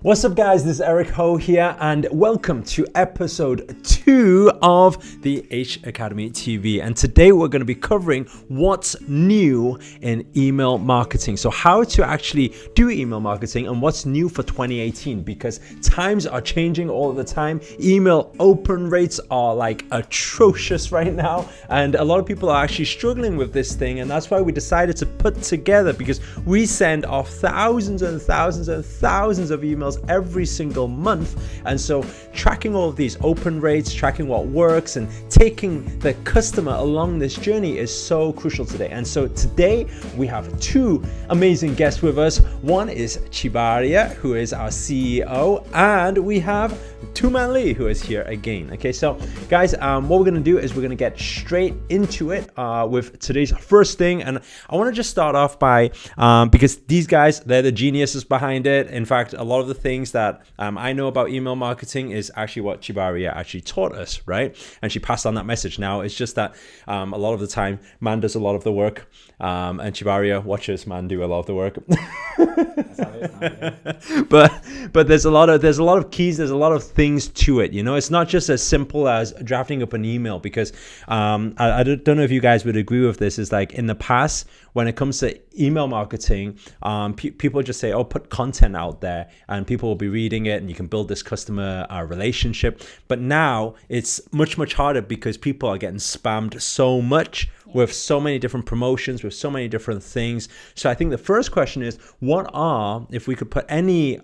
What's up guys, this is Eric Ho here and welcome to episode 2 of the H Academy TV, and today we're going to be covering what's new in email marketing. So how to actually do email marketing and what's new for 2018, because times are changing all the time. Email open rates are like atrocious right now and a lot of people are actually struggling with this thing, and that's why we decided to put together, because we send off thousands and thousands and thousands of emails every single month, and so tracking all of these open rates, tracking what works and taking the customer along this journey is so crucial today. And so today we have two amazing guests with us. One is Chibaria, who is our CEO, and we have Tuman Lee, who is here again. Okay, so guys, what we're going to do is we're going to get straight into it with today's first thing. And I want to just start off by, because these guys, they're the geniuses behind it. In fact, a lot of the things that I know about email marketing is actually what Chibaria actually taught us, right? And she passed on that message. Now, it's just that a lot of the time, man does a lot of the work, and Chibaria watches man do a lot of the work. But there's a lot of keys, there's a lot of things to it. You know, it's not just as simple as drafting up an email, because I don't know if you guys would agree with this. Is like in the past, when it comes to email marketing, people just say, oh, put content out there and people will be reading it and you can build this customer relationship. But now it's much harder, because people are getting spammed so much with so many different promotions, with so many different things. So I think the first question is, what are, if we could put any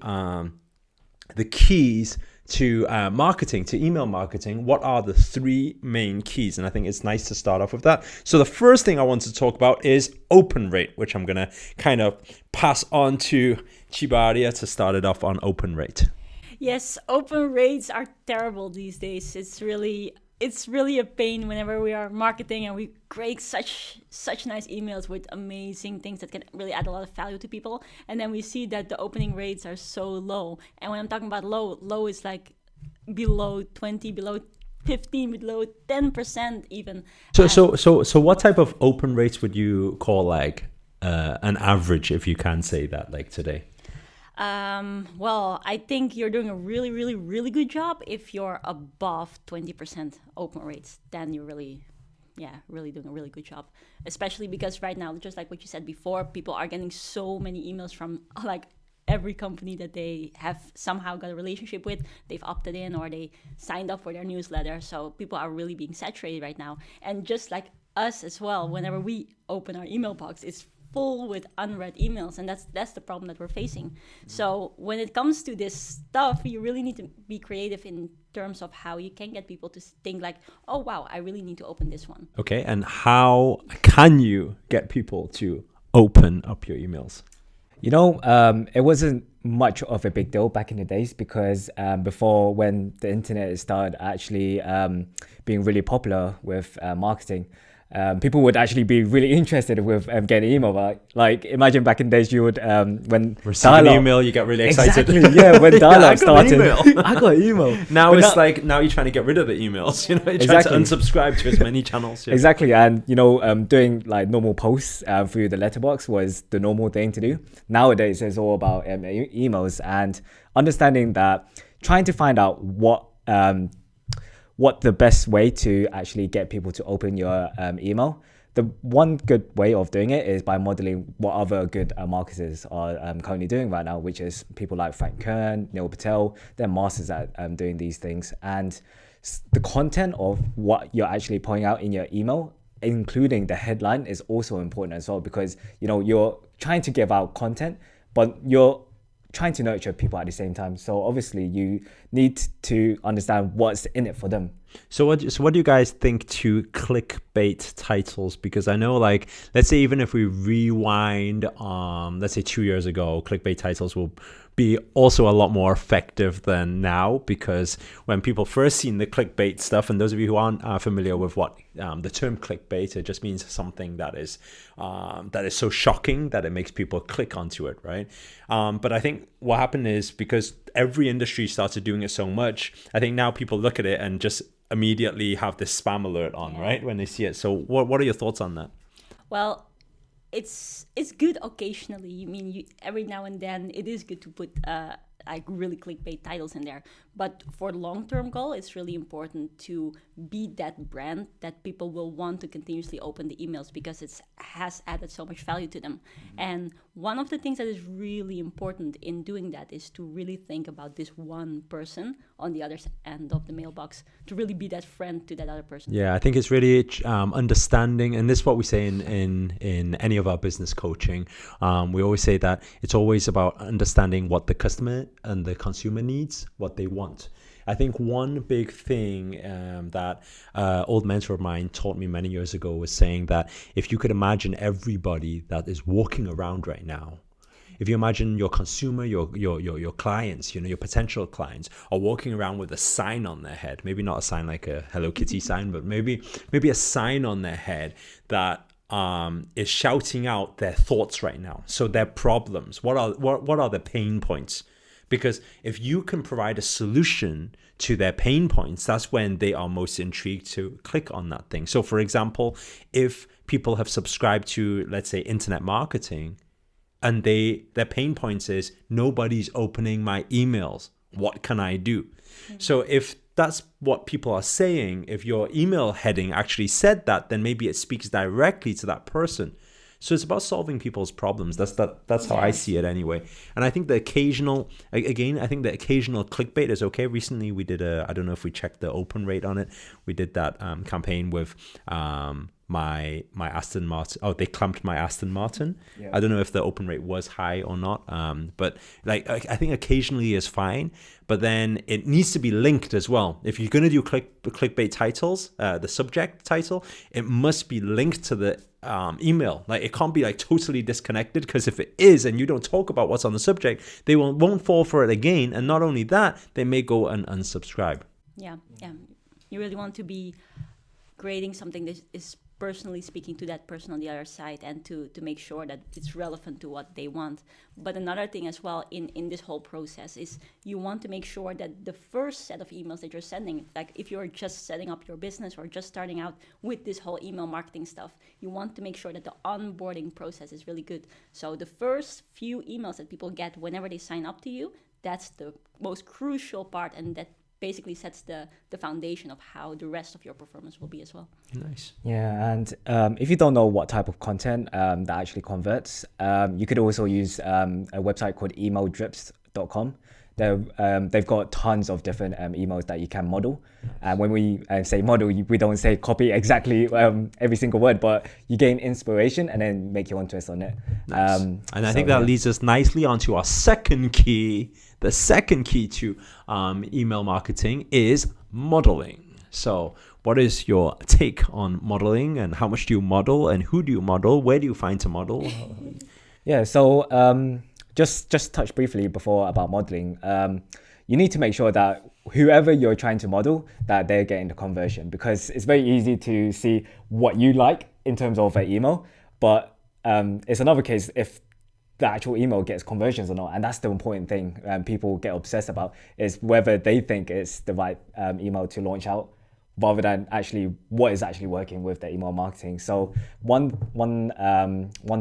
the keys to marketing, to email marketing, what are the three main keys? And I think it's nice to start off with that. So the first thing I want to talk about is open rate, which I'm going to kind of pass on to Chibaria to start it off on open rate. Yes, open rates are terrible these days. It's really a pain whenever we are marketing and we create such nice emails with amazing things that can really add a lot of value to people, and then we see that the opening rates are so low. And when I'm talking about low is like below 20, below 15, below 10% even. So what type of open rates would you call like an average, if you can say that, like today? Well, I think you're doing a really good job. If you're above 20% open rates, then you're really doing a really good job. Especially because right now, just like what you said before, people are getting so many emails from like every company that they have somehow got a relationship with. They've opted in or they signed up for their newsletter. So people are really being saturated right now. And just like us as well, whenever we open our email box, it's full with unread emails, and that's the problem that we're facing. So when it comes to this stuff, you really need to be creative in terms of how you can get people to think like, oh wow, I really need to open this one. Okay, and how can you get people to open up your emails? You know, it wasn't much of a big deal back in the days, because before, when the internet started actually being really popular with marketing, people would actually be really interested with getting email. Like imagine back in the days, you would when receive an email, you get really excited. Exactly, yeah. When dial-up started, I got an email. Now you're trying to get rid of the emails. You know, you're trying to unsubscribe to as many channels. Yeah. Exactly, and you know, doing like normal posts through the letterbox was the normal thing to do. Nowadays, it's all about emails, and understanding that, trying to find out what the best way to actually get people to open your email. The one good way of doing it is by modeling what other good marketers are currently doing right now, which is people like Frank Kern, Neil Patel. They're masters at doing these things. And the content of what you're actually putting out in your email, including the headline, is also important as well, because you know, you're trying to give out content, but you're trying to nurture people at the same time. So obviously you need to understand what's in it for them. So what do you guys think to clickbait titles? Because I know, like, let's say even if we rewind, let's say 2 years ago, clickbait titles will be also a lot more effective than now, because when people first seen the clickbait stuff, and those of you who aren't familiar with what the term clickbait, it just means something that is so shocking that it makes people click onto it, right? But I think what happened is, because every industry started doing it so much, I think now people look at it and just immediately have this spam alert on, right, when they see it. So what are your thoughts on that? Well, it's good occasionally. I mean, every now and then it is good to put like really clickbait titles in there. But for long-term goal, it's really important to be that brand that people will want to continuously open the emails because it has added so much value to them. And one of the things that is really important in doing that is to really think about this one person on the other end of the mailbox, to really be that friend to that other person. Yeah, I think it's really understanding, and this is what we say in any of our business coaching. We always say that it's always about understanding what the customer and the consumer needs, what they want. I think one big thing that old mentor of mine taught me many years ago was saying that if you could imagine everybody that is walking around right now, if you imagine your consumer, your clients, your potential clients are walking around with a sign on their head, maybe not a sign like a Hello Kitty sign, but maybe a sign on their head that is shouting out their thoughts right now. So their problems, what are the pain points? Because if you can provide a solution to their pain points, that's when they are most intrigued to click on that thing. So for example, if people have subscribed to, let's say, internet marketing, and their pain points is nobody's opening my emails, what can I do? So if that's what people are saying, if your email heading actually said that, then maybe it speaks directly to that person. So it's about solving people's problems. That's how I see it anyway. And I think the occasional clickbait is okay. Recently we did I don't know if we checked the open rate on it. We did that campaign with my Aston Martin. Oh, they clamped my Aston Martin. Yeah. I don't know if the open rate was high or not. But like I think occasionally is fine. But then it needs to be linked as well. If you're going to do clickbait titles, the subject title, it must be linked to the email. Like it can't be like totally disconnected, because if it is and you don't talk about what's on the subject, they won't fall for it again. And not only that, they may go and unsubscribe. Yeah. You really want to be creating something that is personally speaking to that person on the other side, and to make sure that it's relevant to what they want. But another thing as well in this whole process is you want to make sure that the first set of emails that you're sending, like if you're just setting up your business or just starting out with this whole email marketing stuff, you want to make sure that the onboarding process is really good. So the first few emails that people get whenever they sign up to you, that's the most crucial part, and that basically sets the foundation of how the rest of your performance will be as well. Nice. Yeah, and if you don't know what type of content that actually converts, you could also use a website called emaildrips.com. They've got tons of different emails that you can model. And when we say model, we don't say copy exactly every single word, but you gain inspiration and then make your own twist on it. Nice. And I think that leads us nicely onto our second key. The second key to email marketing is modeling. So what is your take on modeling, and how much do you model, and who do you model? Where do you find to model? Yeah, so just touch briefly before about modeling. You need to make sure that whoever you're trying to model, that they're getting the conversion, because it's very easy to see what you like in terms of an email, but it's another case if the actual email gets conversions or not. And that's the important thing people get obsessed about, is whether they think it's the right email to launch out, rather than actually what is actually working with the email marketing. So one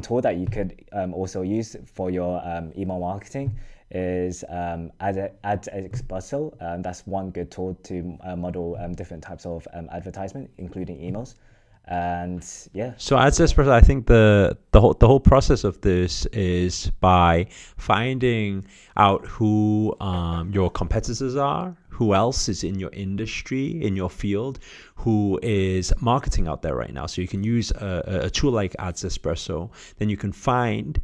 tool that you could also use for your email marketing is Ad Espresso. That's one good tool to model different types of advertisement, including emails. And yeah, so Ad Espresso, I think the whole process of this is by finding out who your competitors are, who else is in your industry, in your field, who is marketing out there right now. So you can use a tool like Ad Espresso. Then you can find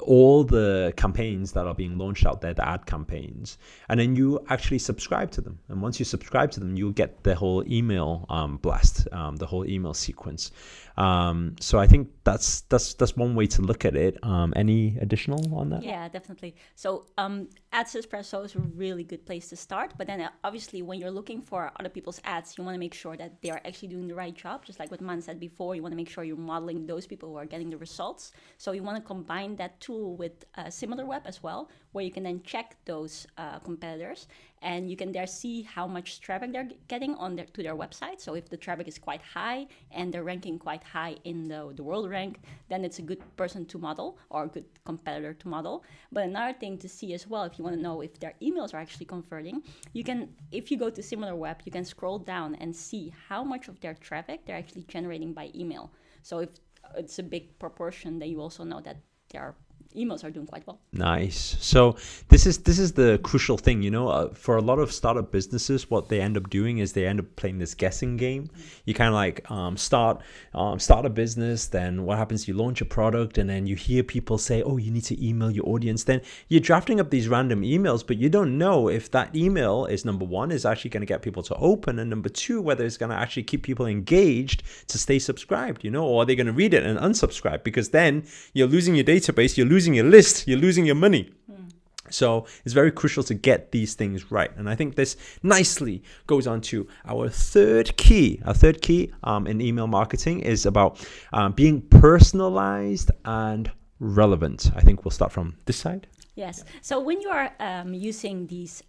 all the campaigns that are being launched out there, the ad campaigns, and then you actually subscribe to them. And once you subscribe to them, you'll get the whole email blast, the whole email sequence. So I think that's one way to look at it. Any additional on that? Yeah, definitely. So Ads Espresso is a really good place to start. But then obviously when you're looking for other people's ads, you want to make sure that they are actually doing the right job. Just like what Man said before, you want to make sure you're modeling those people who are getting the results. So you want to combine that tool with SimilarWeb as well, where you can then check those competitors, and you can there see how much traffic they're getting to their website. So if the traffic is quite high and they're ranking quite high in the world rank, then it's a good person to model or a good competitor to model. But another thing to see as well, if you want to know if their emails are actually converting, you can, if you go to SimilarWeb, you can scroll down and see how much of their traffic they're actually generating by email. So if it's a big proportion, then you also know that their emails are doing quite well. Nice. So this is the crucial thing, you know, for a lot of startup businesses, what they end up doing is they end up playing this guessing game. You kind of like start a business, then what happens? You launch a product, and then you hear people say, oh, you need to email your audience. Then you're drafting up these random emails, but you don't know if that email is, number one, is actually going to get people to open, and number two, whether it's going to actually keep people engaged to stay subscribed, you know, or are they going to read it and unsubscribe? Because then you're losing your database, you're losing your list, you're losing your money. So it's very crucial to get these things right. And I think this nicely goes on to our third key. Our third key in email marketing is about being personalized and relevant. I think we'll start from this side. Yes. So when you are using these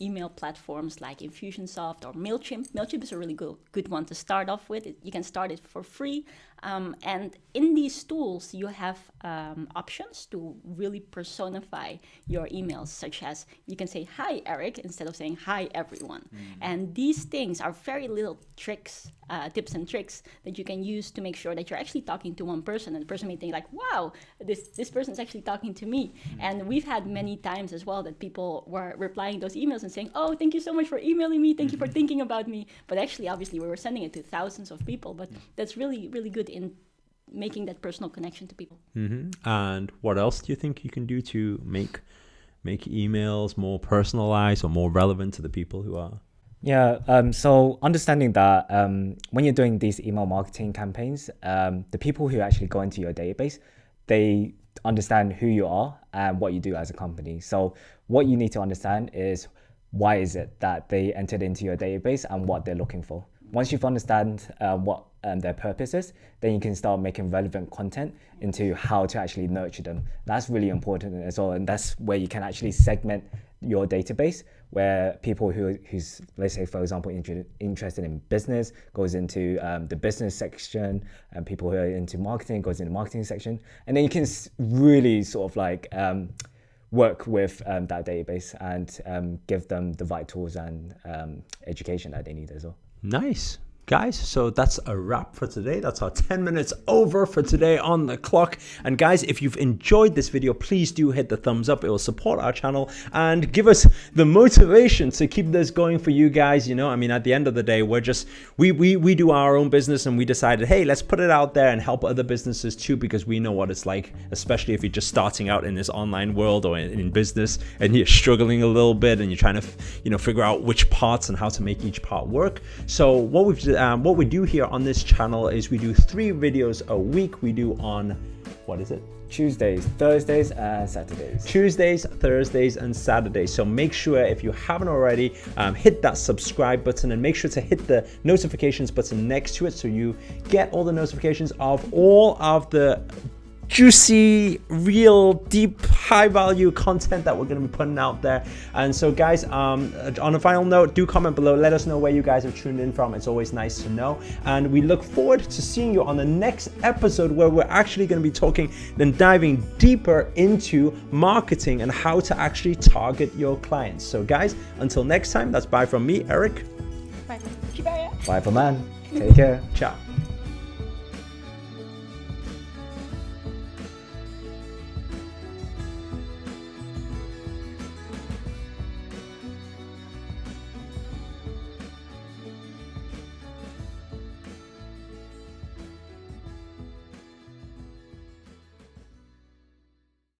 email platforms like Infusionsoft or MailChimp is a really good one to start off with. You can start it for free. And in these tools, you have options to really personify your emails, such as you can say, hi, Eric, instead of saying, hi, everyone. And these things are very little tricks, tips and tricks that you can use to make sure that you're actually talking to one person, and the person may think like, wow, this person is actually talking to me. And we've had many times as well that people were replying those emails and saying, oh, thank you so much for emailing me. Thank you for thinking about me. But actually, obviously, we were sending it to thousands of people. But that's really, really good in making that personal connection to people. And what else do you think you can do to make emails more personalized or more relevant to the people who are? Yeah, so understanding that when you're doing these email marketing campaigns, the people who actually go into your database, they understand who you are and what you do as a company. So what you need to understand is why is it that they entered into your database and what they're looking for. Once you've understand what their purpose is, then you can start making relevant content into how to actually nurture them. That's really important as well, and that's where you can actually segment your database, where people who's, let's say, for example, interested in business goes into the business section, and people who are into marketing goes in the marketing section, and then you can really sort of like work with that database and give them the right tools and education that they need as well. Nice. Guys, so that's a wrap for today. That's our 10 minutes over for today on the clock. And guys, if you've enjoyed this video, please do hit the thumbs up. It will support our channel and give us the motivation to keep this going for you guys. You know, I mean, at the end of the day, we're just, we do our own business, and we decided, hey, let's put it out there and help other businesses too, because we know what it's like, especially if you're just starting out in this online world or in business and you're struggling a little bit and you're trying to, you know, figure out which parts and how to make each part work. So what we do here on this channel is we do 3 videos a week. We do on, what is it? Tuesdays, Thursdays, and Saturdays. Tuesdays, Thursdays, and Saturdays. So make sure, if you haven't already, hit that subscribe button, and make sure to hit the notifications button next to it so you get all the notifications of all of the juicy, real, deep, high value content that we're going to be putting out there. And so guys, on a final note, do comment below, let us know where you guys have tuned in from. It's always nice to know, and we look forward to seeing you on the next episode, where we're actually going to be talking and diving deeper into marketing and how to actually target your clients. So guys, until next time, that's bye from me, Eric. Bye. Bye for man. Take care. Ciao.